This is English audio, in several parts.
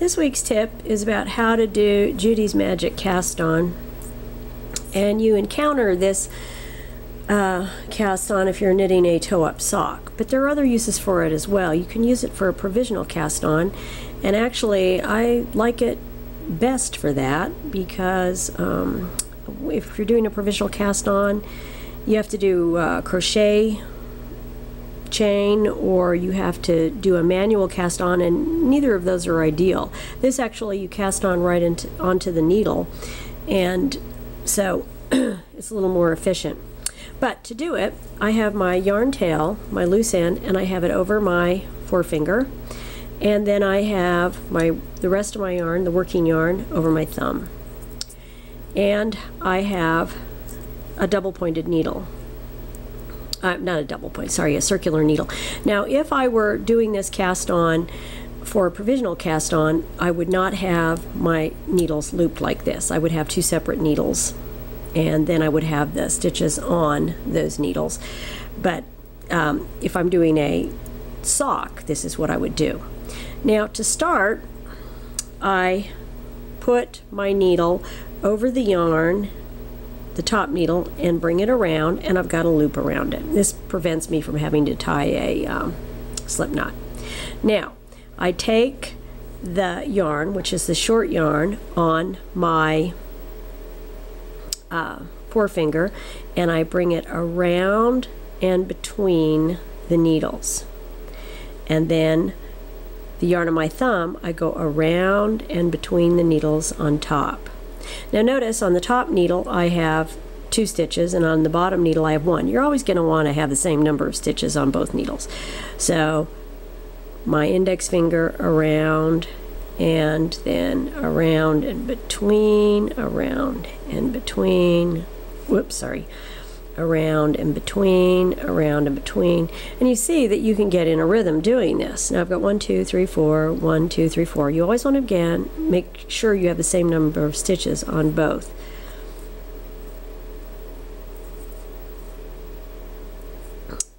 This week's tip is about how to do Judy's Magic cast on, and you encounter this cast on if you're knitting a toe-up sock, but there are other uses for it as well. You can use it for a provisional cast on, and actually I like it best for that because if you're doing a provisional cast on, you have to do crochet chain, or you have to do a manual cast on, and neither of those are ideal. This actually you cast on right onto the needle, and so it's a little more efficient. But to do it, I have my yarn tail, my loose end, and I have it over my forefinger, and then I have the rest of my yarn, the working yarn, over my thumb, and I have a double-pointed needle. Not a double point, sorry, a circular needle. Now, if I were doing this cast on for a provisional cast on, I would not have my needles looped like this. I would have two separate needles, and then I would have the stitches on those needles. But if I'm doing a sock, this is what I would do. Now, to start, I put my needle over the yarn, the top needle, and bring it around, and I've got a loop around it. This prevents me from having to tie a slip knot. Now, I take the yarn, which is the short yarn, on my forefinger, and I bring it around and between the needles. And then the yarn on my thumb, I go around and between the needles on top. Now notice on the top needle I have 2 stitches, and on the bottom needle I have 1. You're always going to want to have the same number of stitches on both needles. So my index finger around, and then around and between, around and between, whoops, sorry, around and between, around and between, and you see that you can get in a rhythm doing this. Now I've got 1, 2, 3, 4, 1, 2, 3, 4. You always want to, again, make sure you have the same number of stitches on both.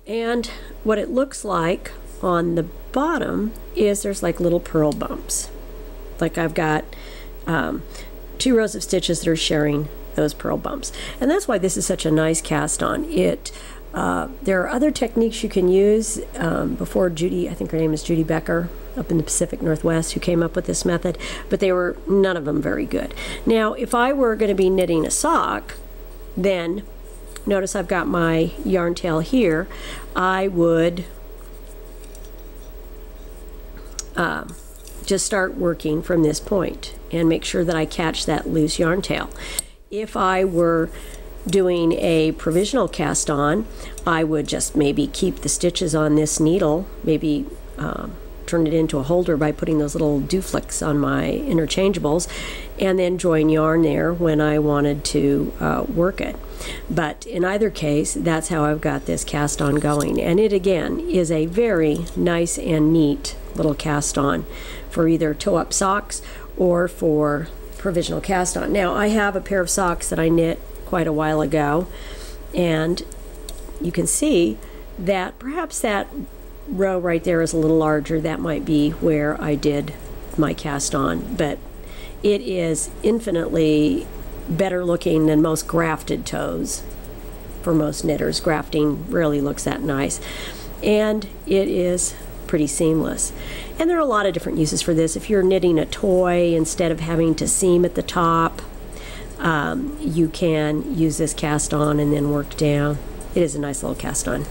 And what it looks like on the bottom is there's like little purl bumps. Like I've got 2 rows of stitches that are sharing those purl bumps, and that's why this is such a nice cast on. There are other techniques you can use. Before Judy, I think her name is Judy Becker, up in the Pacific Northwest, who came up with this method, but they were none of them very good. Now, if I were going to be knitting a sock, then notice I've got my yarn tail here. I would just start working from this point and make sure that I catch that loose yarn tail. If I were doing a provisional cast on, I would just maybe keep the stitches on this needle, maybe turn it into a holder by putting those little dooflicks on my interchangeables, and then join yarn there when I wanted to work it. But in either case, that's how I've got this cast on going, and it again is a very nice and neat little cast on for either toe-up socks or for provisional cast on. Now, I have a pair of socks that I knit quite a while ago, and you can see that perhaps that row right there is a little larger. That might be where I did my cast on, but it is infinitely better looking than most grafted toes. For most knitters, grafting rarely looks that nice, and it is pretty seamless. And there are a lot of different uses for this. If you're knitting a toy, instead of having to seam at the top, you can use this cast on and then work down. It is a nice little cast on.